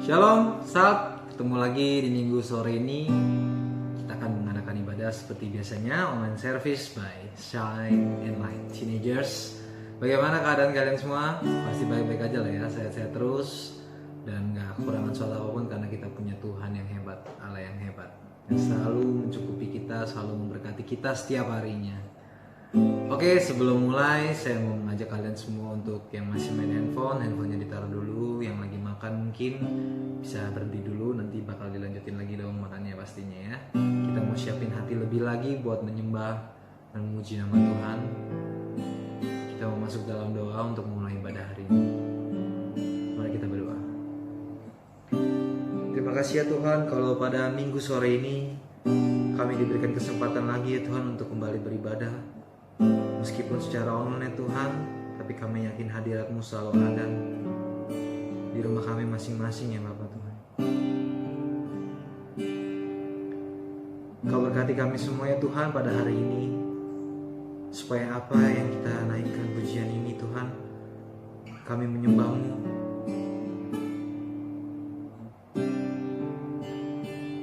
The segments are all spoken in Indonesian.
Shalom, saat ketemu lagi di minggu sore ini. Kita akan mengadakan ibadah seperti biasanya, online service by Shine and Light Teenagers. Bagaimana keadaan kalian semua? Pasti baik-baik aja lah ya, sehat-sehat terus dan gak kekurangan soal apapun, karena kita punya Tuhan yang hebat, Allah yang hebat, yang selalu mencukupi kita, selalu memberkati kita setiap harinya. Oke, sebelum mulai saya mau mengajak kalian semua untuk yang masih main handphonenya ditaruh dulu. Yang lagi makan mungkin bisa berhenti dulu, nanti bakal dilanjutin lagi dong makannya pastinya ya. Kita mau siapin hati lebih lagi buat menyembah dan memuji nama Tuhan. Kita mau masuk dalam doa untuk mulai ibadah hari ini. Mari kita berdoa. Terima kasih ya Tuhan, kalau pada minggu sore ini kami diberikan kesempatan lagi ya Tuhan untuk kembali beribadah. Meskipun secara online Tuhan, tapi kami yakin hadirat-Mu selalu ada di rumah kami masing-masing ya Bapak Tuhan. Kau berkati kami semua ya Tuhan pada hari ini, supaya apa yang kita naikkan pujian ini Tuhan, kami menyembah-Mu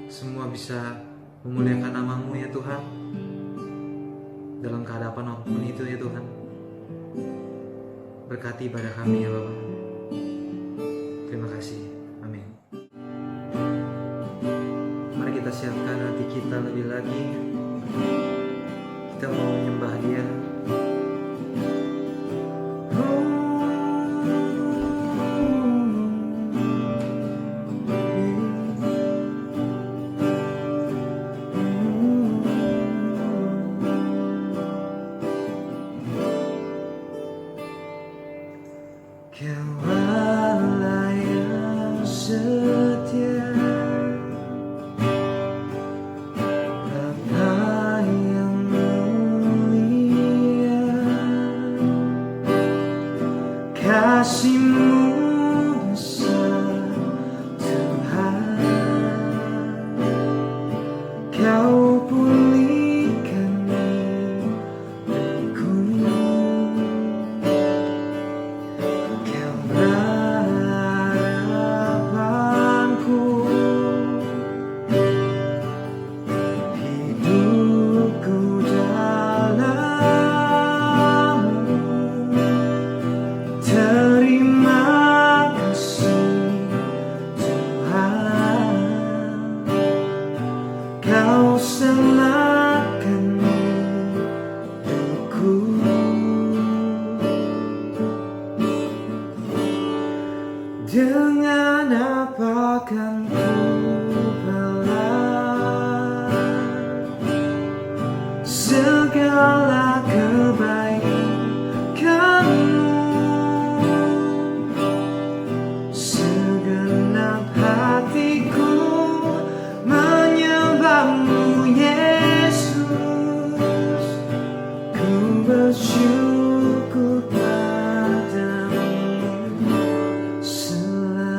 semua bisa memuliakan nama-Mu ya Tuhan, dalam kehadapan apapun itu ya Tuhan. Berkati ibadah kami ya Bapak. Terima kasih. Amin. Mari kita siapkan hati kita lebih lagi. Kita mau menyembah Dia. Kaulah yang setia, Bapa yang mulia, kasih-Mu besar Tuhan. Kau pulihkan diriku, Kau selamatkan hidupku. Dengan apa kan ku balas segala kebaikan-Mu? Segenap hatiku menyembah-Mu Yesus, ku bersyukur padamu selamanya.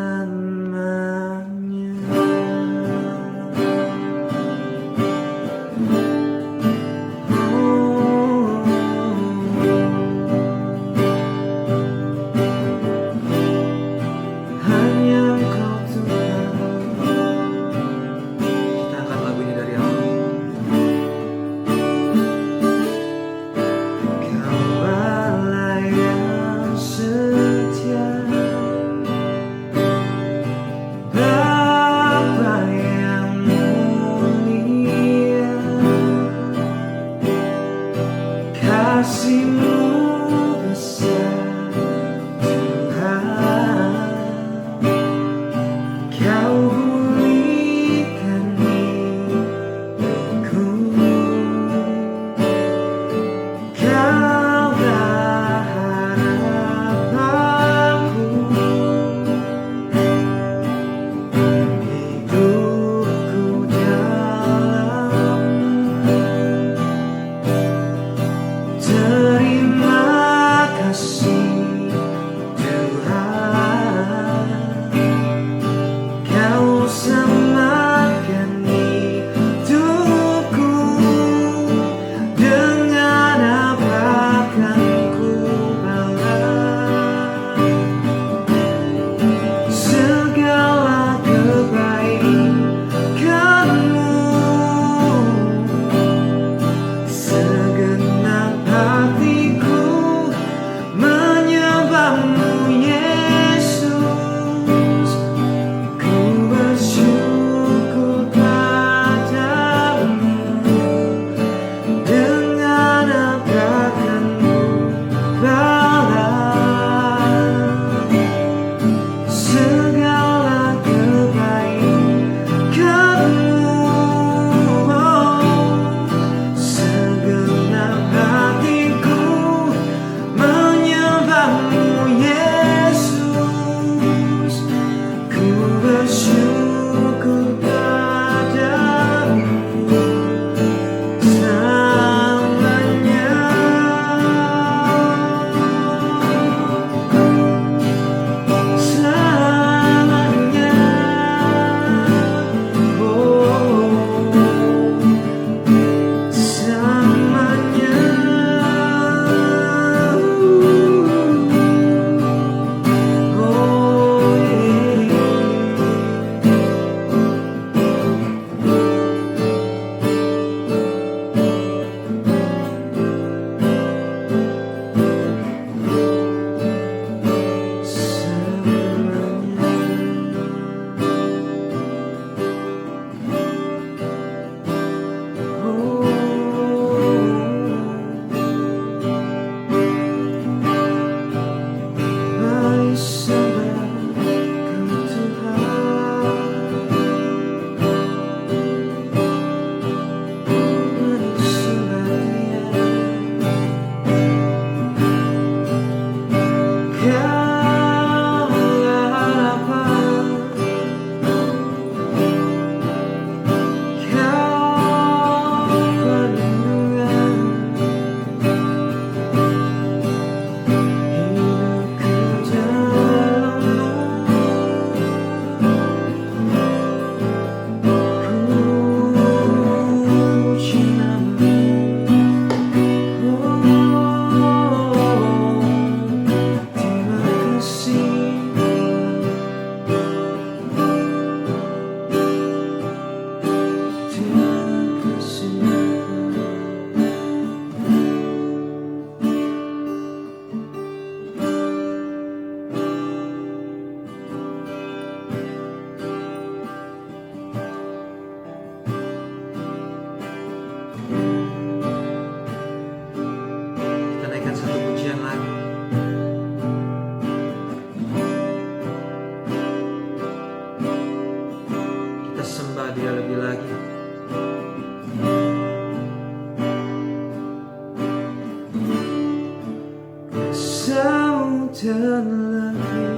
terlebih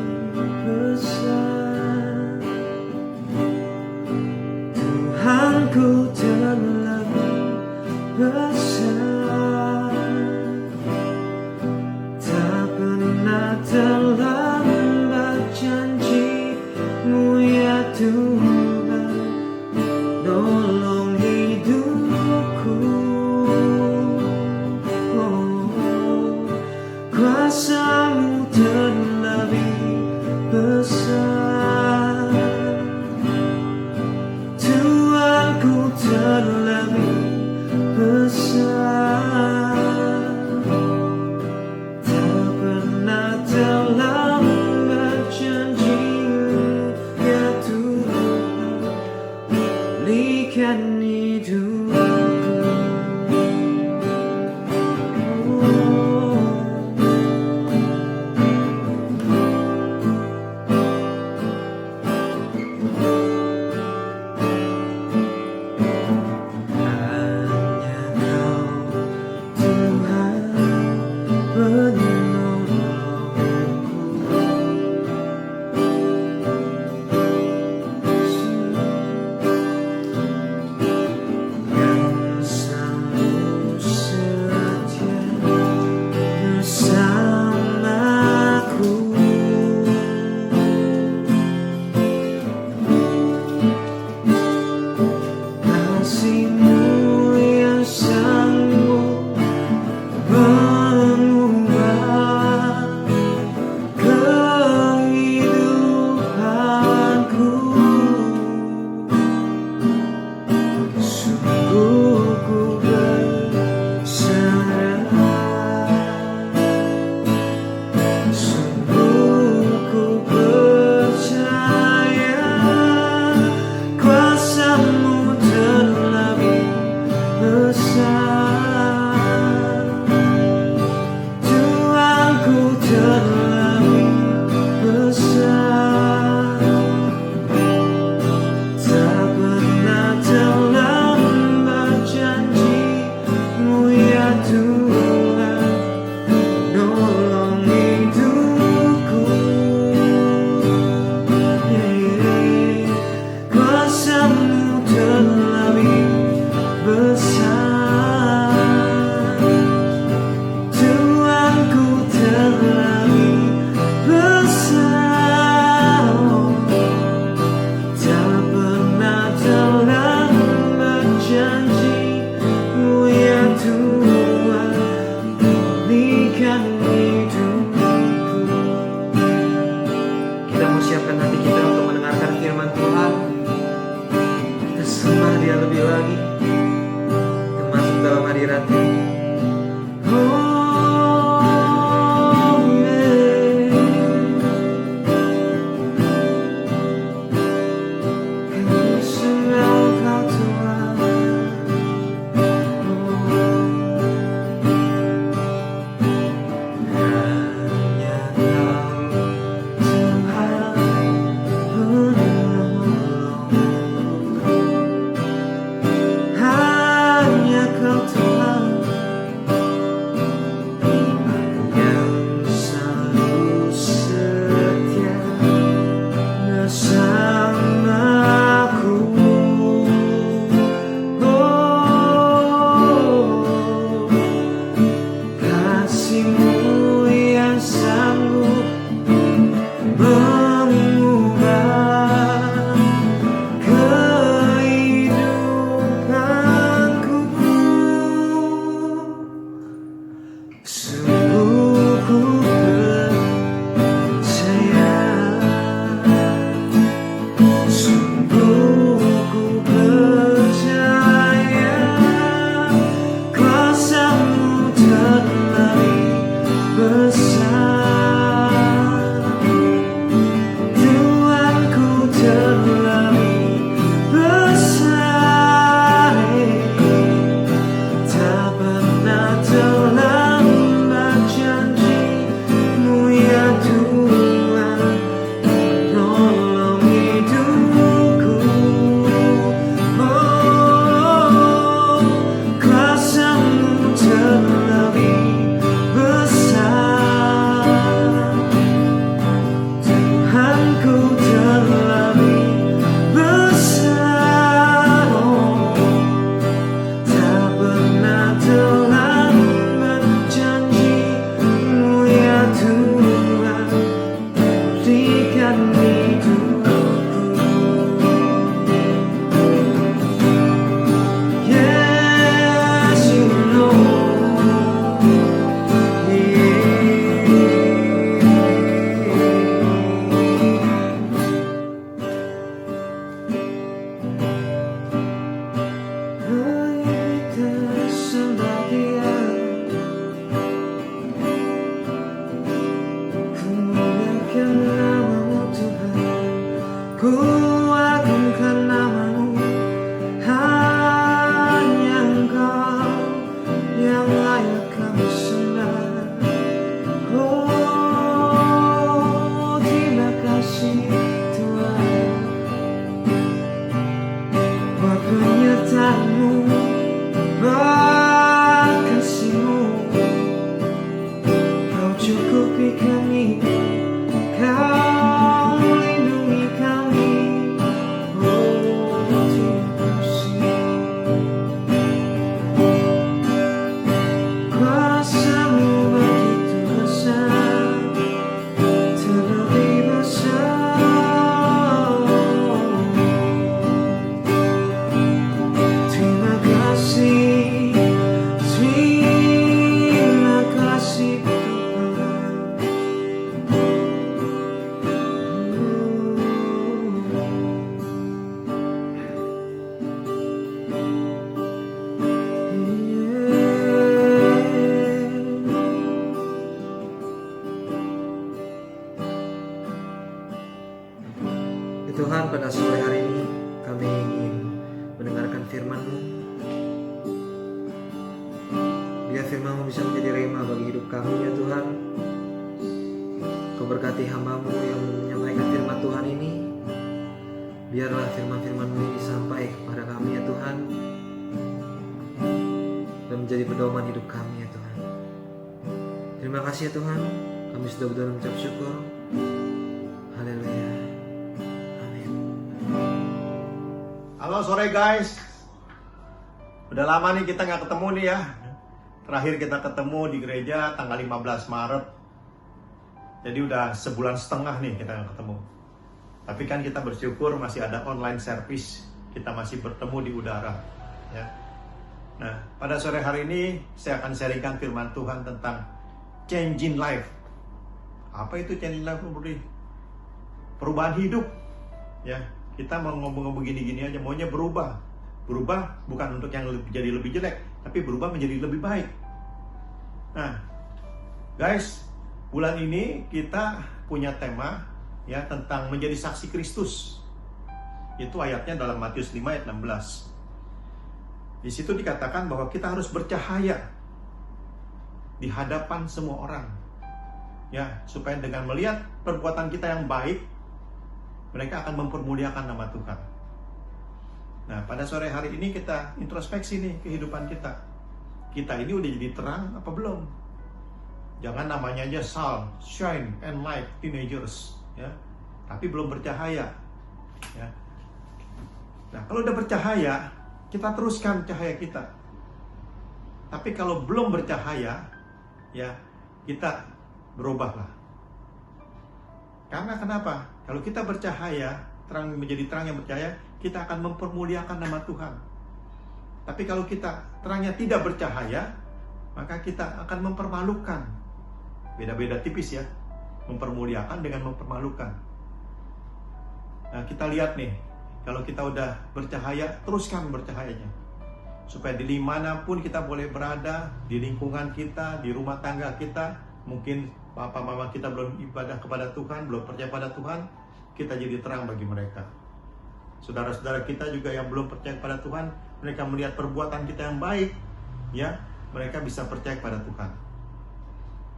besar, Tuhanku terlebih besar. Tak pernah terlambat janji-Mu ya Tuhan, nolong hidupku. Kuasa-Mu terlebih besar, Tuhanku terlebih besar. Tak pernah terlambat janji-Mu ya Tuhan, pulihkan hidupku. Tuhan, pada sore hari ini kami ingin mendengarkan firman-Mu. Biar firman-Mu bisa menjadi rema bagi hidup kami ya Tuhan. Kau berkati hamba-Mu yang menyampaikan firman Tuhan ini. Biarlah firman-firman-Mu ini sampai kepada kami ya Tuhan, dan menjadi pedoman hidup kami ya Tuhan. Terima kasih ya Tuhan, kami sudah benar-benar mengucap syukur. Haleluya. Amin. Halo sore guys. Udah lama nih kita nggak ketemu nih ya. Terakhir kita ketemu di gereja tanggal 15 Maret. Jadi udah sebulan setengah nih kita nggak ketemu. Tapi kan kita bersyukur masih ada online service. Kita masih bertemu di udara ya. Nah, pada sore hari ini saya akan sharingkan firman Tuhan tentang changing life. Apa itu changing life? Perubahan hidup ya. Kita mau ngomong begini-gini aja, maunya berubah. Berubah bukan untuk yang jadi lebih jelek, tapi berubah menjadi lebih baik. Nah, guys, bulan ini kita punya tema ya tentang menjadi saksi Kristus. Itu ayatnya dalam Matius 5 ayat 16. Di situ dikatakan bahwa kita harus bercahaya di hadapan semua orang. Ya, supaya dengan melihat perbuatan kita yang baik, mereka akan mempermuliakan nama Tuhan. Nah, pada sore hari ini kita introspeksi nih kehidupan kita. Kita ini udah jadi terang apa belum? Jangan namanya aja salt, shine, and light, teenagers, ya. Tapi belum bercahaya, ya. Nah, kalau udah bercahaya, kita teruskan cahaya kita. Tapi kalau belum bercahaya, ya, kita berubahlah. Karena kenapa? Kalau kita bercahaya, terang menjadi terang yang bercahaya, kita akan mempermuliakan nama Tuhan. Tapi kalau kita terangnya tidak bercahaya, maka kita akan mempermalukan. Beda-beda tipis ya, mempermuliakan dengan mempermalukan. Nah, kita lihat nih, kalau kita udah bercahaya, teruskan bercahayanya. Supaya di manapun kita boleh berada, di lingkungan kita, di rumah tangga kita, mungkin papa mama kita belum ibadah kepada Tuhan, belum percaya pada Tuhan, kita jadi terang bagi mereka. Saudara-saudara kita juga yang belum percaya kepada Tuhan, mereka melihat perbuatan kita yang baik, ya, mereka bisa percaya kepada Tuhan.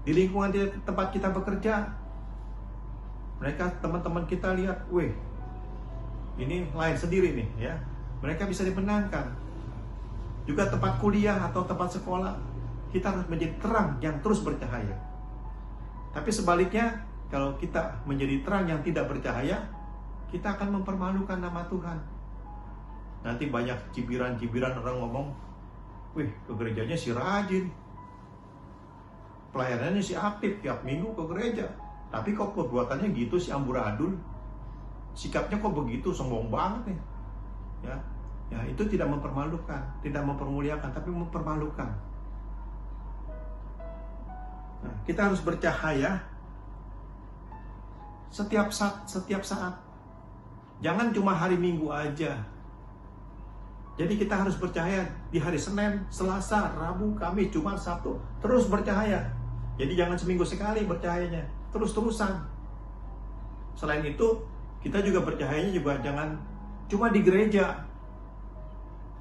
Di lingkungan di tempat kita bekerja, mereka teman-teman kita lihat, weh, ini lain sendiri nih, ya. Mereka bisa dimenangkan. Juga tempat kuliah atau tempat sekolah, kita harus menjadi terang yang terus bercahaya. Tapi sebaliknya, kalau kita menjadi terang yang tidak bercahaya, kita akan mempermalukan nama Tuhan. Nanti banyak cibiran-cibiran orang ngomong, wih, ke gerejanya si rajin, pelayanannya si aktif, tiap minggu ke gereja, tapi kok perbuatannya gitu, si amburadul, sikapnya kok begitu, sombong banget nih. Ya, itu tidak mempermalukan, tidak mempermuliakan, tapi mempermalukan. Nah, kita harus bercahaya setiap saat. Jangan cuma hari Minggu aja. Jadi kita harus bercahaya di hari Senin, Selasa, Rabu, Kamis, Jumat, Sabtu. Terus bercahaya. Jadi jangan seminggu sekali bercahayanya, terus-terusan. Selain itu, kita juga bercahayanya juga jangan cuma di gereja.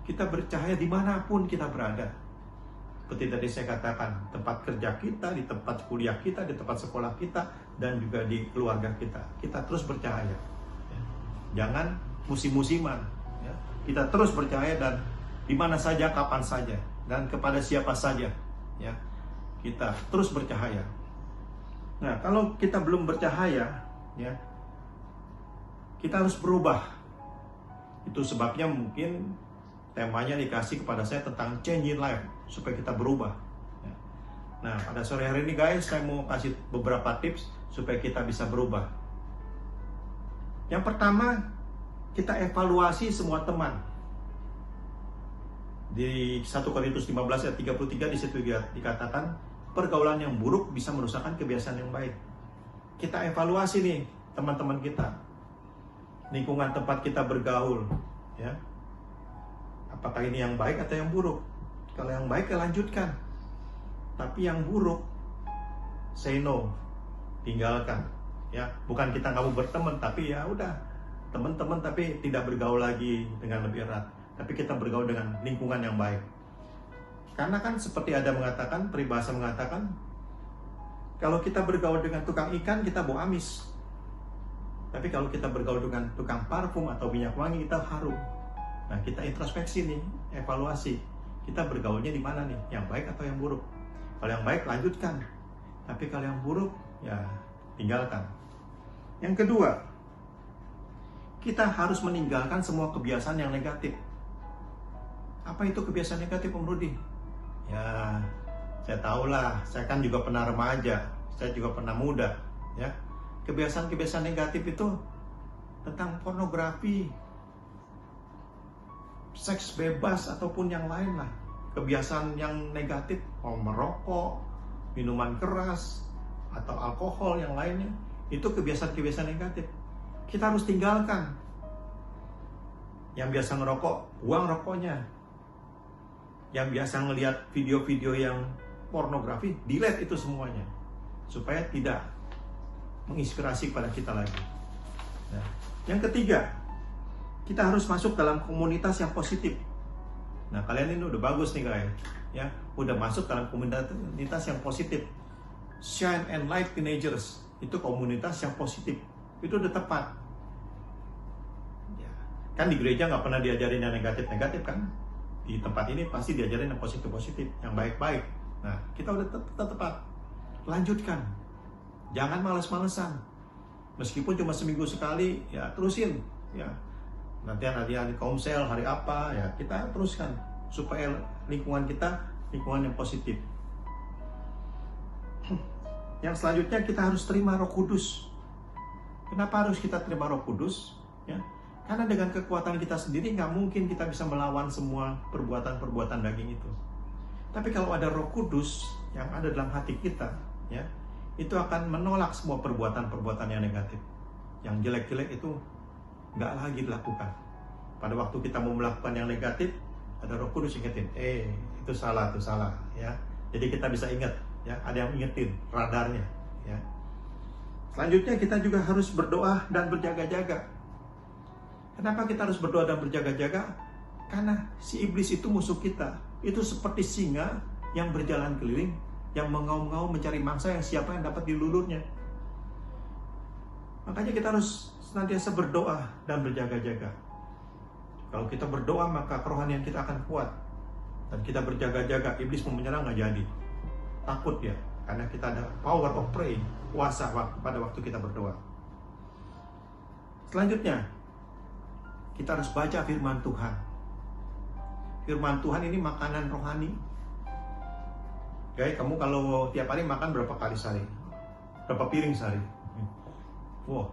Kita bercahaya dimanapun kita berada. Seperti tadi saya katakan, tempat kerja kita, di tempat kuliah kita, di tempat sekolah kita, dan juga di keluarga kita. Kita terus bercahaya. Jangan musim-musiman. Ya. Kita terus bercahaya dan di mana saja, kapan saja, dan kepada siapa saja. Ya. Kita terus bercahaya. Nah, kalau kita belum bercahaya, ya, kita harus berubah. Itu sebabnya mungkin temanya dikasih kepada saya tentang changing life, supaya kita berubah. Nah, pada sore hari ini guys, saya mau kasih beberapa tips supaya kita bisa berubah. Yang pertama, kita evaluasi semua teman. Di 1 Korintus 15 ayat 33 di situ dikatakan, pergaulan yang buruk bisa merusakkan kebiasaan yang baik. Kita evaluasi nih teman-teman kita, lingkungan tempat kita bergaul, ya. Apakah ini yang baik atau yang buruk? Kalau yang baik, ya lanjutkan. Tapi yang buruk, say no, tinggalkan. Ya, bukan kita nggak mau berteman, tapi ya udah, teman-teman tapi tidak bergaul lagi dengan lebih erat, tapi kita bergaul dengan lingkungan yang baik. Karena kan seperti ada mengatakan, peribahasa mengatakan, kalau kita bergaul dengan tukang ikan, kita bau amis. Tapi kalau kita bergaul dengan tukang parfum atau minyak wangi, kita harum. Nah, kita introspeksi nih, evaluasi. Kita bergaulnya di mana nih? Yang baik atau yang buruk? Kalau yang baik, lanjutkan. Tapi kalau yang buruk, ya tinggalkan. Yang kedua, kita harus meninggalkan semua kebiasaan yang negatif. Apa itu kebiasaan negatif, Om Rudi? Ya, saya tahulah, saya kan juga pernah remaja, saya juga pernah muda, ya. Kebiasaan-kebiasaan negatif itu tentang pornografi, seks bebas ataupun yang lain lah. Kebiasaan yang negatif, merokok, minuman keras, atau alkohol yang lainnya, itu kebiasaan-kebiasaan negatif. Kita harus tinggalkan. Yang biasa ngerokok, buang rokoknya. Yang biasa ngelihat video-video yang pornografi, delete itu semuanya, supaya tidak menginspirasi kepada kita lagi. Nah, yang ketiga, kita harus masuk dalam komunitas yang positif. Nah, kalian ini udah bagus nih guys, ya, udah masuk dalam komunitas yang positif. Shine and Light Teenagers itu komunitas yang positif, itu udah tepat. Ya, kan di gereja nggak pernah diajarin yang negatif-negatif kan? Di tempat ini pasti diajarin yang positif-positif, yang baik-baik. Nah, kita udah tepat. Lanjutkan. Jangan males-malesan. Meskipun cuma seminggu sekali, ya terusin. Ya, nanti hari komsel, hari apa, ya kita teruskan. Supaya lingkungan kita, lingkungan yang positif. Yang selanjutnya kita harus terima Roh Kudus. Kenapa harus kita terima Roh Kudus? Ya, karena dengan kekuatan kita sendiri nggak mungkin kita bisa melawan semua perbuatan-perbuatan daging itu. Tapi kalau ada Roh Kudus yang ada dalam hati kita, ya, itu akan menolak semua perbuatan-perbuatan yang negatif. Yang jelek-jelek itu nggak lagi dilakukan. Pada waktu kita mau melakukan yang negatif, ada Roh Kudus ingetin, itu salah, ya. Jadi kita bisa ingat, ya, ada yang ingetin radarnya, ya. Selanjutnya kita juga harus berdoa dan berjaga-jaga. Kenapa kita harus berdoa dan berjaga-jaga? Karena si iblis itu musuh kita. Itu seperti singa yang berjalan keliling, yang mengaum-ngaum mencari mangsa yang siapa yang dapat dilulurnya. Makanya kita harus senantiasa berdoa dan berjaga-jaga. Kalau kita berdoa, maka kerohanian kita akan kuat. Dan kita berjaga-jaga, iblis mau menyerang nggak jadi. Takut ya, karena kita ada power of prayer, kuasa pada waktu kita berdoa. Selanjutnya, kita harus baca firman Tuhan. Firman Tuhan ini makanan rohani. Guys, kamu kalau tiap hari makan berapa kali sehari? Berapa piring sehari? Wow,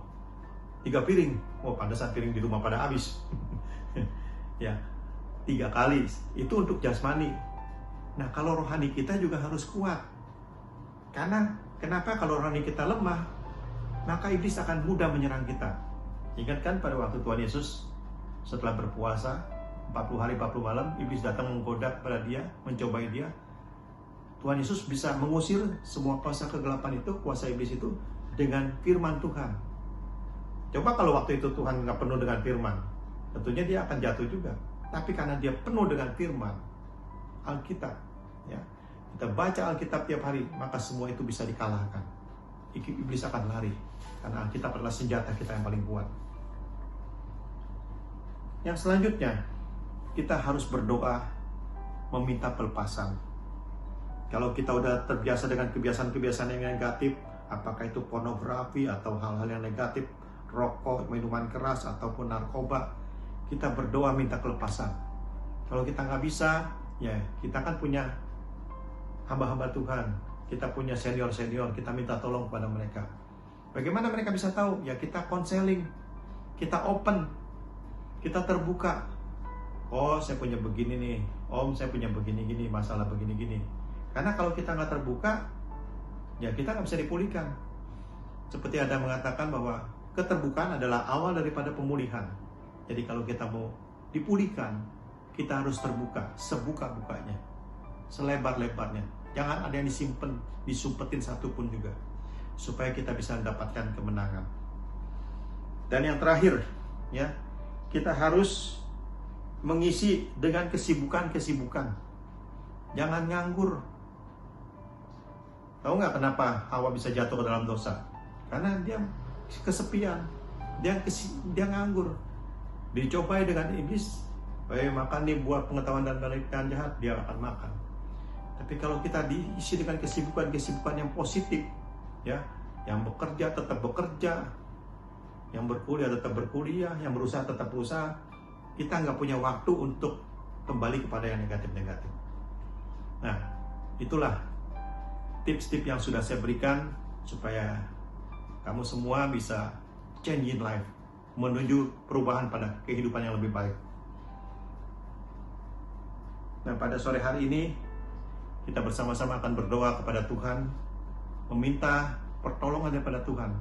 3 piring. Wow, pantesan piring di rumah pada habis. Ya, 3 kali. Itu untuk jasmani. Nah, kalau rohani kita juga harus kuat. Karena, kenapa kalau rohani kita lemah, maka iblis akan mudah menyerang kita. Ingat kan pada waktu Tuhan Yesus setelah berpuasa 40 hari 40 malam, iblis datang menggoda pada dia, mencobai dia. Tuhan Yesus bisa mengusir semua kuasa kegelapan itu, kuasa iblis itu dengan firman Tuhan. Coba kalau waktu itu Tuhan nggak penuh dengan firman, tentunya dia akan jatuh juga. Tapi karena dia penuh dengan firman Alkitab, ya, kita baca Alkitab tiap hari, maka semua itu bisa dikalahkan. Iblis akan lari, karena Alkitab adalah senjata kita yang paling kuat. Yang selanjutnya, kita harus berdoa meminta pelepasan. Kalau kita udah terbiasa dengan kebiasaan-kebiasaan yang negatif, apakah itu pornografi atau hal-hal yang negatif, rokok, minuman keras, ataupun narkoba, kita berdoa minta kelepasan. Kalau kita nggak bisa, ya kita kan punya hamba-hamba Tuhan, kita punya senior-senior, kita minta tolong kepada mereka. Bagaimana mereka bisa tahu? Ya kita konseling, kita open, kita terbuka. Oh, saya punya begini nih, Om, saya punya begini-gini, masalah begini-gini. Karena kalau kita nggak terbuka, ya kita nggak bisa dipulihkan. Seperti ada mengatakan bahwa keterbukaan adalah awal daripada pemulihan. Jadi kalau kita mau dipulihkan, kita harus terbuka, sebuka-bukanya, selebar-lebarnya. Jangan ada yang disimpan, disumpetin satupun juga, supaya kita bisa mendapatkan kemenangan. Dan yang terakhir, ya. Kita harus mengisi dengan kesibukan-kesibukan. Jangan nganggur. Tahu nggak kenapa Hawa bisa jatuh ke dalam dosa? Karena dia kesepian, dia nganggur. Dicobai dengan iblis, makan nih buah pengetahuan dan pernikahan jahat, dia akan makan. Tapi kalau kita diisi dengan kesibukan-kesibukan yang positif, ya, yang bekerja tetap bekerja, yang berkuliah tetap berkuliah, yang berusaha tetap berusaha, kita nggak punya waktu untuk kembali kepada yang negatif-negatif. Nah, itulah tips-tips yang sudah saya berikan supaya kamu semua bisa change in life, menuju perubahan pada kehidupan yang lebih baik. Nah, pada sore hari ini kita bersama-sama akan berdoa kepada Tuhan, meminta pertolongan daripada Tuhan,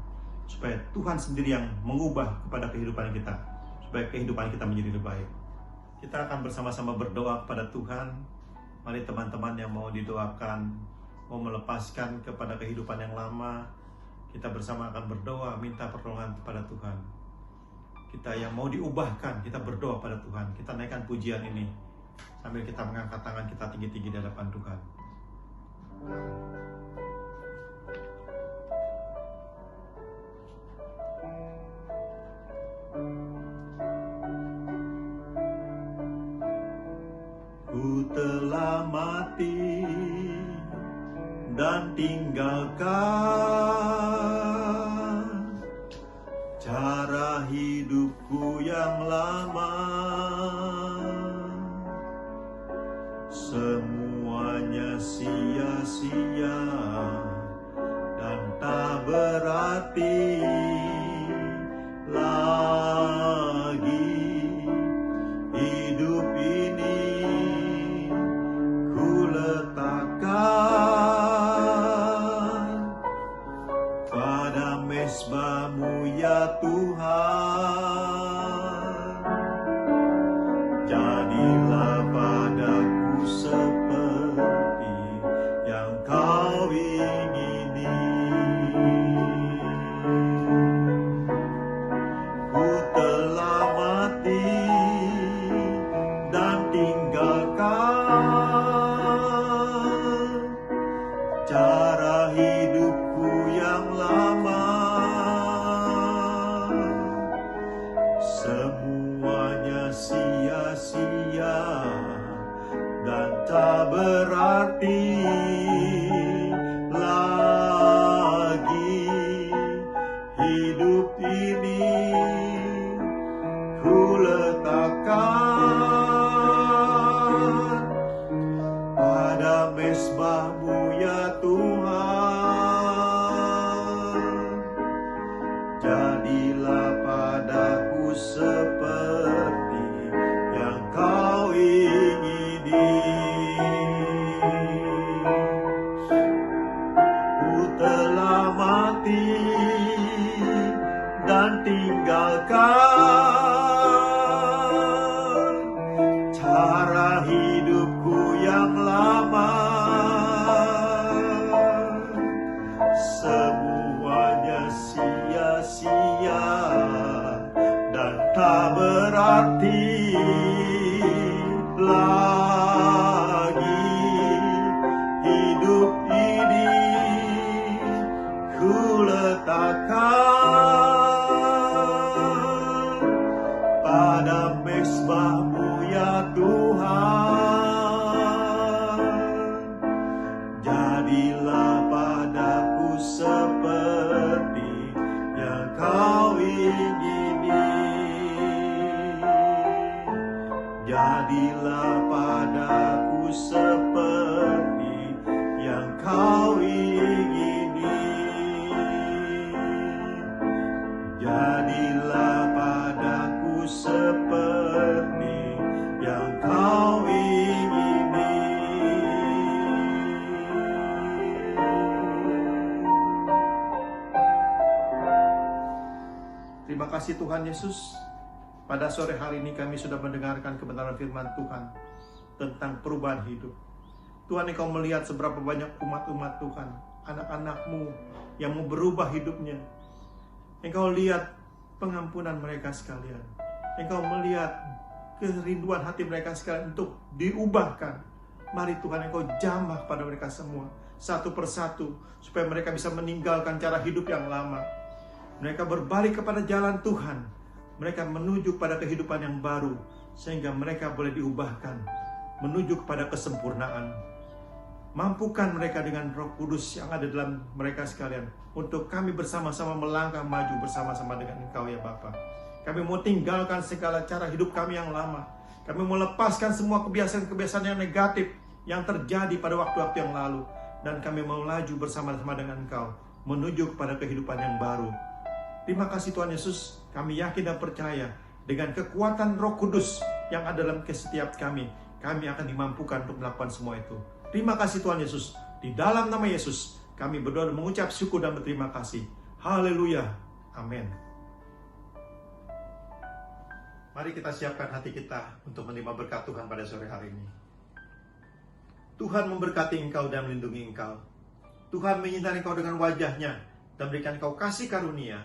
supaya Tuhan sendiri yang mengubah kepada kehidupan kita, supaya kehidupan kita menjadi lebih baik. Kita akan bersama-sama berdoa kepada Tuhan. Mari teman-teman yang mau didoakan, mau melepaskan kepada kehidupan yang lama, kita bersama akan berdoa, minta pertolongan kepada Tuhan. Kita yang mau diubahkan, kita berdoa pada Tuhan. Kita naikkan pujian ini sambil kita mengangkat tangan kita tinggi-tinggi di hadapan Tuhan. Ku telah mati dan tinggalkan cara hidupku yang lama. Semuanya sia-sia dan tak berarti lagi. Hidup ini ku letakkan pada mezbah-Mu ya Tuhan. Jadilah padaku seperti yang Kau ingini. Ku telah mati dan tinggalkan cara hidupku yang lama. Semuanya sia-sia dan tak berarti lagi. Hidup ini ku letakkan pada mezbah-Mu ya Tuhan. Jadilah padaku seperti yang Kau ingini. Ku telah mati dan tinggalkan cara hidupku yang lama. Semuanya sia-sia dan tak berarti lagi. Hidup ini ku letakkan pada mezbah-Mu ya Tuhan. Jadilah padaku seperti yang Kau ingini. Jadilah padaku seperti yang Kau ingini. Jadilah padaku seperti yang Kau ingini. Terima kasih Tuhan Yesus. Pada sore hari ini kami sudah mendengarkan kebenaran firman Tuhan tentang perubahan hidup. Tuhan, Engkau melihat seberapa banyak umat-umat Tuhan, anak-anak-Mu yang mau berubah hidupnya. Engkau lihat pengampunan mereka sekalian. Engkau melihat kerinduan hati mereka sekalian untuk diubahkan. Mari Tuhan, Engkau jamah pada mereka semua satu persatu, supaya mereka bisa meninggalkan cara hidup yang lama. Mereka berbalik kepada jalan Tuhan. Mereka menuju pada kehidupan yang baru, sehingga mereka boleh diubahkan menuju kepada kesempurnaan. Mampukan mereka dengan Roh Kudus yang ada dalam mereka sekalian, untuk kami bersama-sama melangkah maju bersama-sama dengan Engkau ya Bapa. Kami mau tinggalkan segala cara hidup kami yang lama. Kami mau lepaskan semua kebiasaan-kebiasaan yang negatif yang terjadi pada waktu-waktu yang lalu. Dan kami mau laju bersama-sama dengan Engkau menuju kepada kehidupan yang baru. Terima kasih Tuhan Yesus. Kami yakin dan percaya dengan kekuatan Roh Kudus yang ada dalam setiap kami akan dimampukan untuk melakukan semua itu. Terima kasih Tuhan Yesus. Di dalam nama Yesus kami berdoa dan mengucap syukur dan berterima kasih. Haleluya. Amin. Mari kita siapkan hati kita untuk menerima berkat Tuhan pada sore hari ini. Tuhan memberkati engkau dan melindungi engkau. Tuhan menyinari engkau dengan wajahnya dan berikan engkau kasih karunia.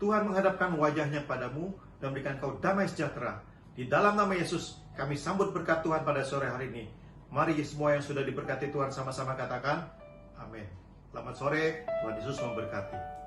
Tuhan menghadapkan wajahnya padamu dan berikan engkau damai sejahtera. Di dalam nama Yesus kami sambut berkat Tuhan pada sore hari ini. Mari semua yang sudah diberkati Tuhan sama-sama katakan amin. Selamat sore, Tuhan Yesus memberkati.